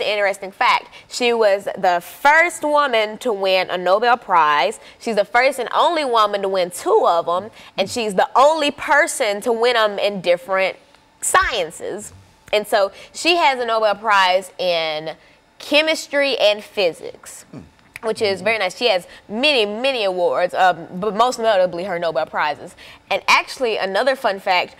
an interesting fact. She was the first woman to win a Nobel Prize. She's the first and only woman to win 2 of them, and she's the only person to win them in different sciences. And so she has a Nobel Prize in chemistry and physics, which is very nice. She has many, many awards, but most notably her Nobel Prizes. And actually, another fun fact,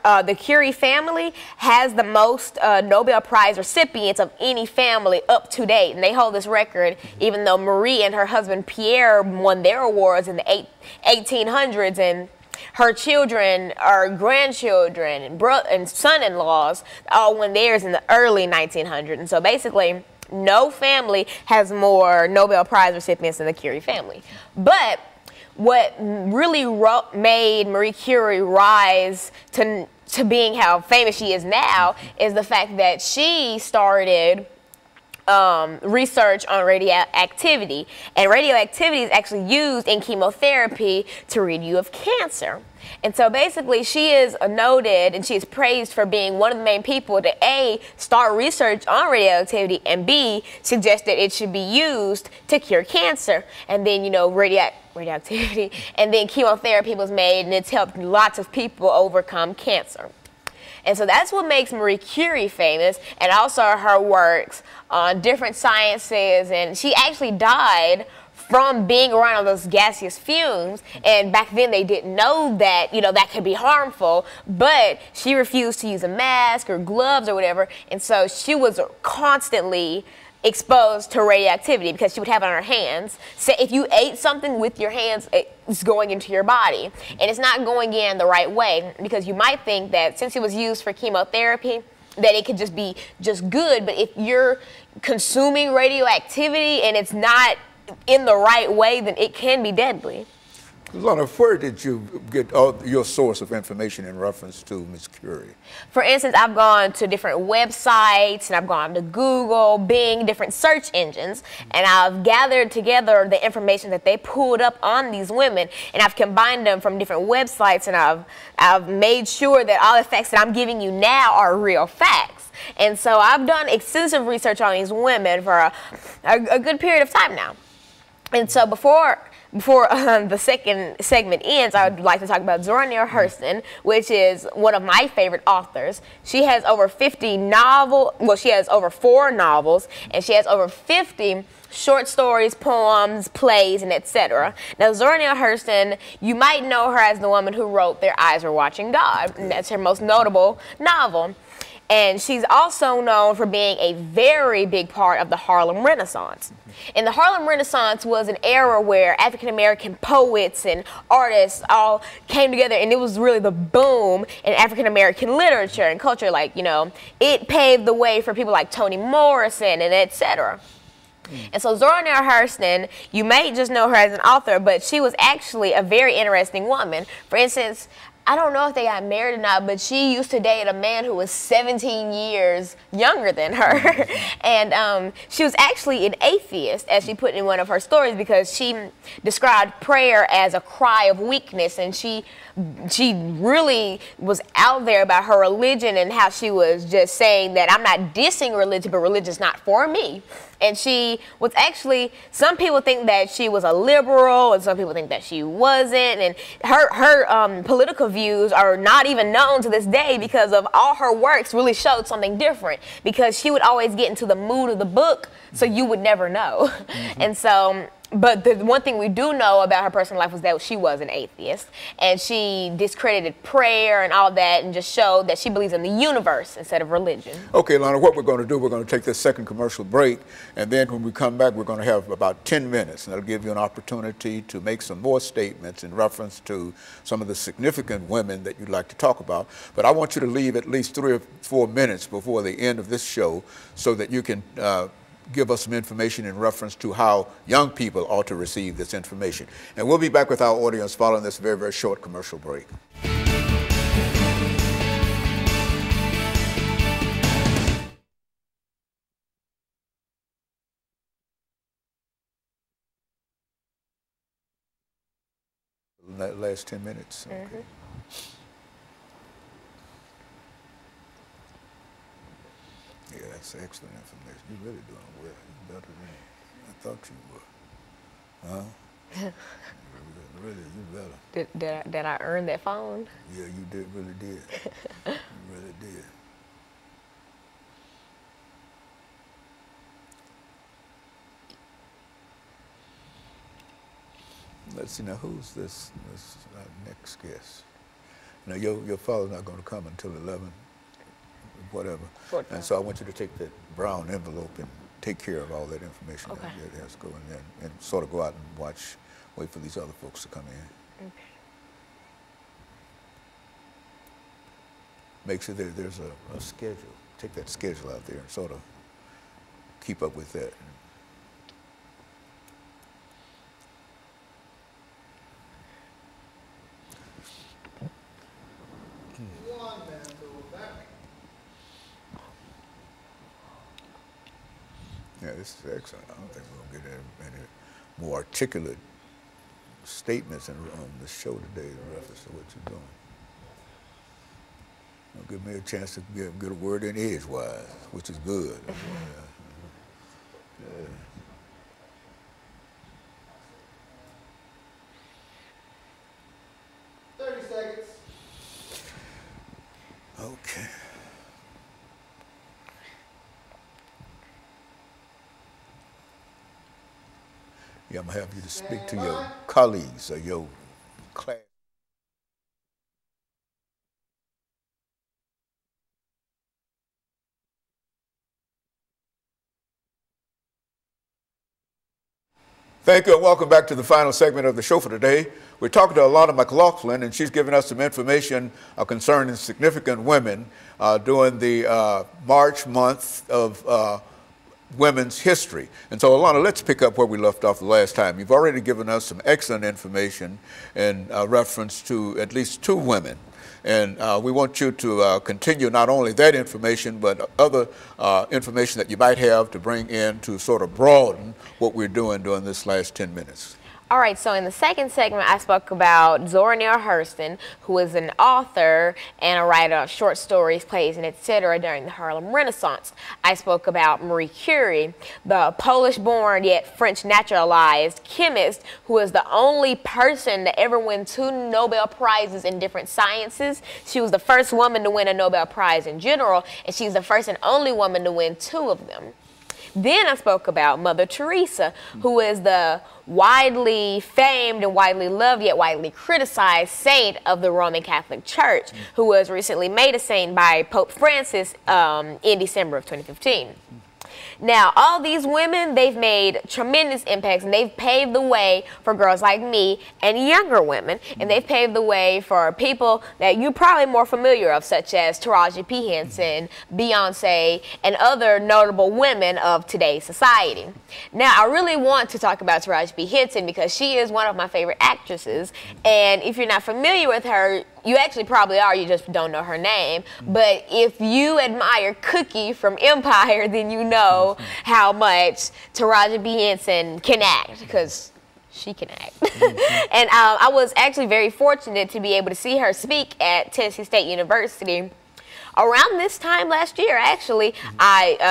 the Curie family has the most Nobel Prize recipients of any family up to date, and they hold this record, even though Marie and her husband Pierre won their awards in the 1800s, and her children, or grandchildren, and son-in-laws all won theirs in the early 1900s. And so basically, no family has more Nobel Prize recipients than the Curie family. But what really made Marie Curie rise to being how famous she is now is the fact that she started research on radioactivity. And radioactivity is actually used in chemotherapy to rid you of cancer. And so basically she is noted and she is praised for being one of the main people to A, start research on radioactivity, and B, suggest that it should be used to cure cancer. And then, you know, radioactivity, and then chemotherapy was made, and it's helped lots of people overcome cancer. And so that's what makes Marie Curie famous, and also her works on different sciences. And she actually died from being around all those gaseous fumes, and back then they didn't know that, you know, that could be harmful, but she refused to use a mask or gloves or whatever, and so she was constantly exposed to radioactivity because she would have it on her hands. So if you ate something with your hands, it's going into your body, and it's not going in the right way, because you might think that since it was used for chemotherapy, that it could just be just good, but if you're consuming radioactivity and it's not in the right way, then it can be deadly. Alana, where did you get your source of information in reference to Ms. Curie? For instance, I've gone to different websites, and I've gone to Google, Bing, different search engines, and I've gathered together the information that they pulled up on these women, and I've combined them from different websites, and I've made sure that all the facts that I'm giving you now are real facts. And so I've done extensive research on these women for a good period of time now. And so before the second segment ends, I would like to talk about Zora Neale Hurston, which is one of my favorite authors. She has over 50 she has over 4 novels, and she has over 50 short stories, poems, plays, and etc. Now, Zora Neale Hurston, you might know her as the woman who wrote Their Eyes Were Watching God, and that's her most notable novel. And she's also known for being a very big part of the Harlem Renaissance. And the Harlem Renaissance was an era where African-American poets and artists all came together, and it was really the boom in African-American literature and culture. Like, you know, it paved the way for people like Toni Morrison and etc. And so Zora Neale Hurston, you may just know her as an author, but she was actually a very interesting woman. For instance, I don't know if they got married or not, but she used to date a man who was 17 years younger than her. And she was actually an atheist, as she put in one of her stories, because she described prayer as a cry of weakness, and she really was out there about her religion and how she was just saying that I'm not dissing religion, but religion's not for me. And she was actually, some people think that she was a liberal, and some people think that she wasn't. And her political views are not even known to this day, because of all her works really showed something different, because she would always get into the mood of the book, so you would never know. And so, but the one thing we do know about her personal life was that she was an atheist, and she discredited prayer and all that, and just showed that she believes in the universe instead of religion. Okay, Alana, what we're going to do, we're going to take this second commercial break, and then when we come back, we're going to have about 10 minutes, and that'll give you an opportunity to make some more statements in reference to some of the significant women that you'd like to talk about. But I want you to leave at least 3 or 4 minutes before the end of this show so that you can give us some information in reference to how young people ought to receive this information. And we'll be back with our audience following this very, very short commercial break. Last 10 minutes. Okay. Yeah, that's That's excellent information. You're really doing well. You're better than I thought you were. Huh? Really, you better. Did I earn that phone? Yeah, you did. Really did. You really did. Let's see now. Who's this next guest? Now your father's not going to come until 11, whatever. And so I want you to take that brown envelope and take care of all that information that has to go in there and sort of go out and wait for these other folks to come in. Okay. Make sure there's a schedule. Take that schedule out there and sort of keep up with that. Yeah, this is excellent. I don't think we're going to get any more articulate statements on the show today in reference to what you're doing. It'll give me a chance to get a word in edgewise, which is good. Yeah. 30 seconds. Okay. Yeah, I'm going to have you to speak to your colleagues or your class. Thank you and welcome back to the final segment of the show for today. We're talking to Alana McLaughlin, and she's giving us some information concerning significant women during the March month of women's history. And so, Alana, let's pick up where we left off the last time. You've already given us some excellent information in reference to at least 2 women. And we want you to continue not only that information, but other information that you might have to bring in to sort of broaden what we're doing during this last 10 minutes. All right, so in the second segment, I spoke about Zora Neale Hurston, who is an author and a writer of short stories, plays, and etc. during the Harlem Renaissance. I spoke about Marie Curie, the Polish-born yet French naturalized chemist who is the only person to ever win 2 Nobel Prizes in different sciences. She was the first woman to win a Nobel Prize in general, and she's the first and only woman to win 2 of them. Then I spoke about Mother Teresa, who is the widely famed and widely loved yet widely criticized saint of the Roman Catholic Church, who was recently made a saint by Pope Francis in December of 2015. Now, all these women, they've made tremendous impacts, and they've paved the way for girls like me and younger women, and they've paved the way for people that you're probably more familiar of, such as Taraji P. Henson, Beyonce, and other notable women of today's society. Now, I really want to talk about Taraji P. Henson because she is one of my favorite actresses, and if you're not familiar with her, you actually probably are, you just don't know her name. But if you admire Cookie from Empire, then you know how much Taraji P. Henson can act, because she can act. And I was actually very fortunate to be able to see her speak at Tennessee State University around this time last year. Actually,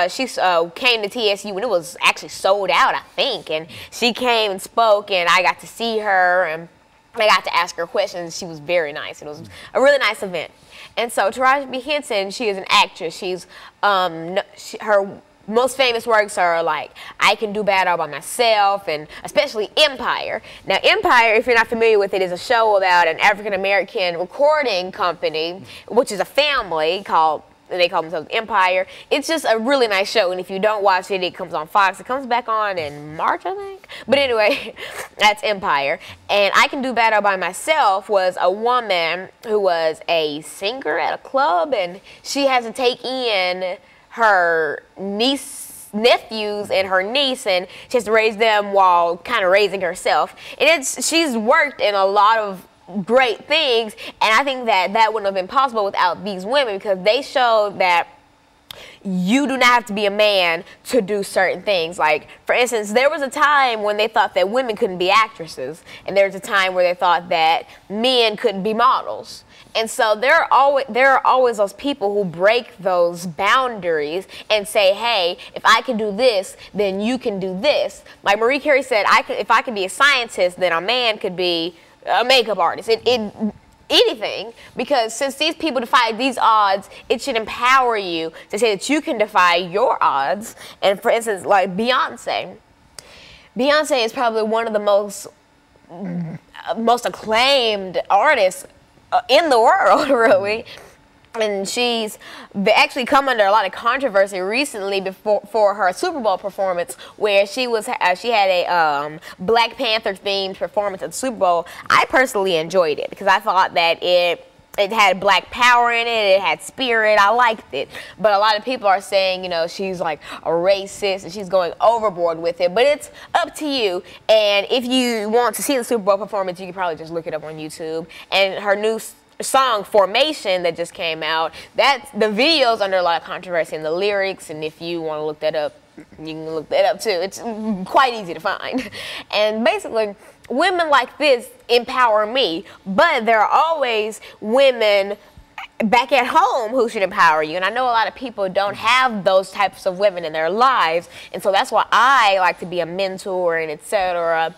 she came to TSU when it was actually sold out, I think. And she came and spoke, and I got to see her, and I got to ask her questions. She was very nice. It was a really nice event. And so Taraji P. Henson, she is an actress. She's her most famous works are like I Can Do Bad All By Myself, and especially Empire. Now, Empire, if you're not familiar with it, is a show about an African-American recording company, which is a family called, they call themselves Empire. It's just a really nice show, and if you don't watch it, it comes on Fox. It comes back on in March, I think. But anyway, that's Empire. And I Can Do Bad All By Myself was a woman who was a singer at a club, and she has to take in her nephews and her niece, and she has to raise them while kind of raising herself. And she's worked in a lot of great things, and I think that wouldn't have been possible without these women, because they showed that you do not have to be a man to do certain things. Like, for instance, there was a time when they thought that women couldn't be actresses, and there was a time where they thought that men couldn't be models. And so there are always those people who break those boundaries and say, hey, if I can do this, then you can do this. Like Marie Curie said, if I can be a scientist, then a man could be a makeup artist. Anything, because since these people defy these odds, it should empower you to say that you can defy your odds. And for instance, like Beyonce is probably one of the most acclaimed artists in the world, really. And she's actually come under a lot of controversy recently for her Super Bowl performance, where she had a Black Panther themed performance at the Super Bowl. I personally enjoyed it because I thought that it had Black power in it, it had spirit, I liked it. But a lot of people are saying, you know, she's like a racist and she's going overboard with it. But it's up to you. And if you want to see the Super Bowl performance, you can probably just look it up on YouTube. And her new song Formation that just came out, the video's under a lot of controversy in the lyrics, and if you want to look that up, you can look that up too. It's quite easy to find. And basically, women like this empower me, but there are always women back at home who should empower you. And I know a lot of people don't have those types of women in their lives, and so that's why I like to be a mentor and etc.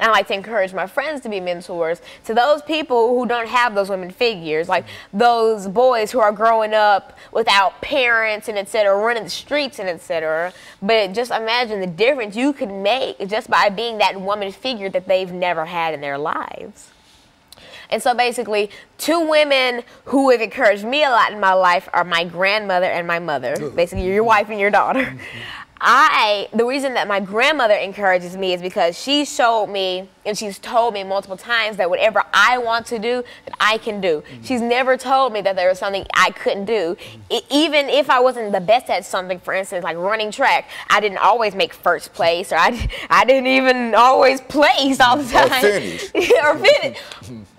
And I like to encourage my friends to be mentors to those people who don't have those women figures, like those boys who are growing up without parents and etc., running the streets and etc. But just imagine the difference you could make just by being that woman figure that they've never had in their lives. And so basically, two women who have encouraged me a lot in my life are my grandmother and my mother, basically your wife and your daughter. The reason that my grandmother encourages me is because she showed me and she's told me multiple times that whatever I want to do, that I can do. She's never told me that there was something I couldn't do. Even if I wasn't the best at something, for instance, like running track, I didn't always make first place, or I didn't even always place all the time. Or finish. Or finish.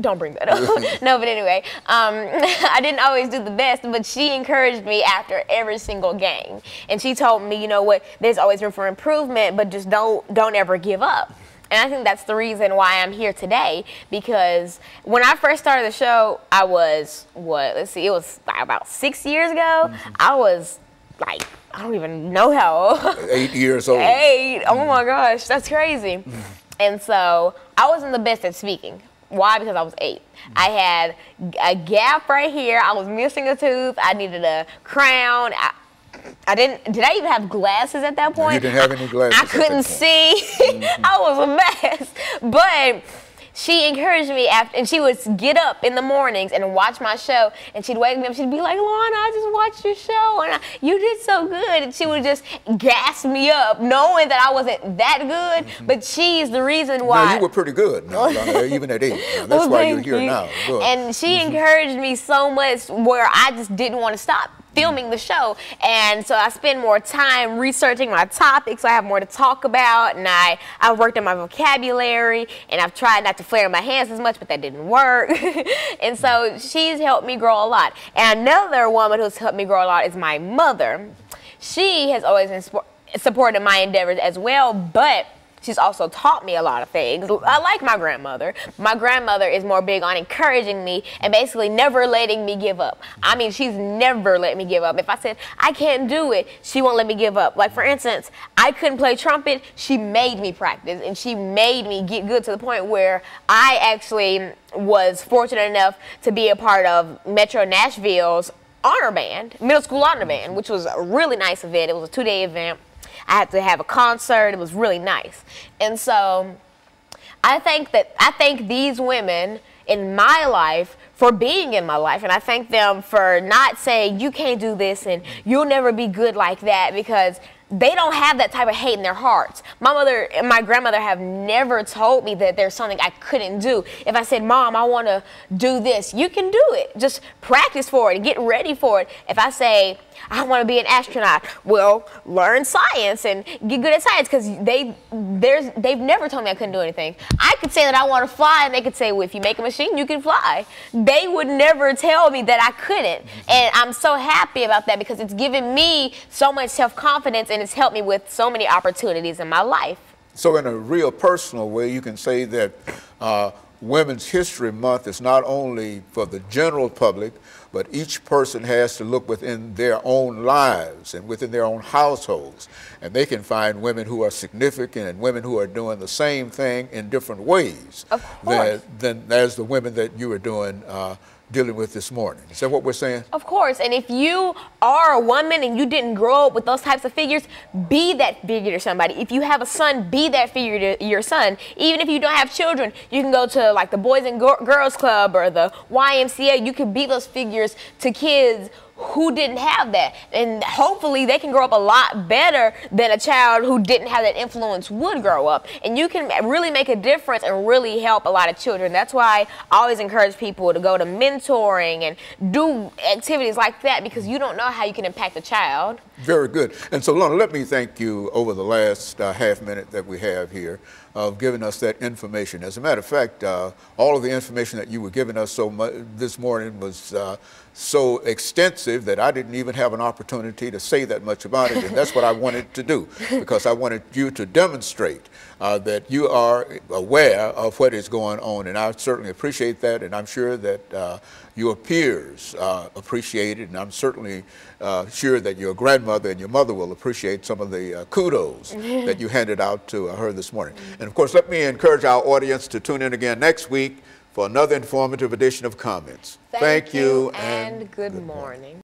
Don't bring that up. No, but anyway, I didn't always do the best, but she encouraged me after every single game. And she told me, you know what, there's always room for improvement, but just don't ever give up. And I think that's the reason why I'm here today, because when I first started the show, I was, it was about 6 years ago. I was like, I don't even know how old. 8 years old. 8, oh my gosh, that's crazy. And so I wasn't the best at speaking. Why? Because I was 8. I had a gap right here. I was missing a tooth. I needed a crown. Did I even have glasses at that point? No, you didn't have any glasses. I couldn't see. I was a mess. But she encouraged me and she would get up in the mornings and watch my show, and she'd wake me up. She'd be like, "Alana, I just watched your show and you did so good." And she would just gas me up, knowing that I wasn't that good, but she's the reason why. No, you were pretty good, Alana, even at 8. That's why you're here now. Good. And she encouraged me so much where I just didn't want to stop filming the show. And so I spend more time researching my topics, so I have more to talk about, and I've worked on my vocabulary, and I've tried not to flare my hands as much, but that didn't work. And so she's helped me grow a lot. And another woman who's helped me grow a lot is my mother. She has always supported my endeavors as well, but she's also taught me a lot of things. I like my grandmother. My grandmother is more big on encouraging me and basically never letting me give up. I mean, she's never let me give up. If I said, I can't do it, she won't let me give up. Like, for instance, I couldn't play trumpet. She made me practice, and she made me get good to the point where I actually was fortunate enough to be a part of Metro Nashville's honor band, middle school honor band, which was a really nice event. It was a 2-day event. I had to have a concert. It was really nice. And so I thank these women in my life for being in my life, and I thank them for not saying you can't do this and you'll never be good like that, because they don't have that type of hate in their hearts. My mother and my grandmother have never told me that there's something I couldn't do. If I said, Mom, I want to do this, you can do it. Just practice for it and get ready for it. If I say, I want to be an astronaut, well, learn science and get good at science, because they've never told me I couldn't do anything. I could say that I want to fly, and they could say, well, if you make a machine, you can fly. They would never tell me that I couldn't. And I'm so happy about that, because it's given me so much self-confidence, and it's helped me with so many opportunities in my life. So in a real personal way, you can say that Women's History Month is not only for the general public, but each person has to look within their own lives and within their own households. And they can find women who are significant and women who are doing the same thing in different ways than as the women that you are doing dealing with this morning. Is that what we're saying? Of course. And if you are a woman and you didn't grow up with those types of figures, be that figure to somebody. If you have a son, be that figure to your son. Even if you don't have children, you can go to like the Boys and Girls Club or the YMCA. You can be those figures to kids who didn't have that, and hopefully they can grow up a lot better than a child who didn't have that influence would grow up. And you can really make a difference and really help a lot of children. That's why I always encourage people to go to mentoring and do activities like that, because you don't know how you can impact a child. Very good. And so, Lana, let me thank you over the last half minute that we have here of giving us that information. As a matter of fact, all of the information that you were giving us this morning was so extensive that I didn't even have an opportunity to say that much about it, and that's what I wanted to do, because I wanted you to demonstrate that you are aware of what is going on, and I certainly appreciate that, and I'm sure that your peers appreciate it, and I'm certainly sure that your grandmother and your mother will appreciate some of the kudos that you handed out to her this morning. And of course, let me encourage our audience to tune in again next week for another informative edition of Comments. Thank you and good morning.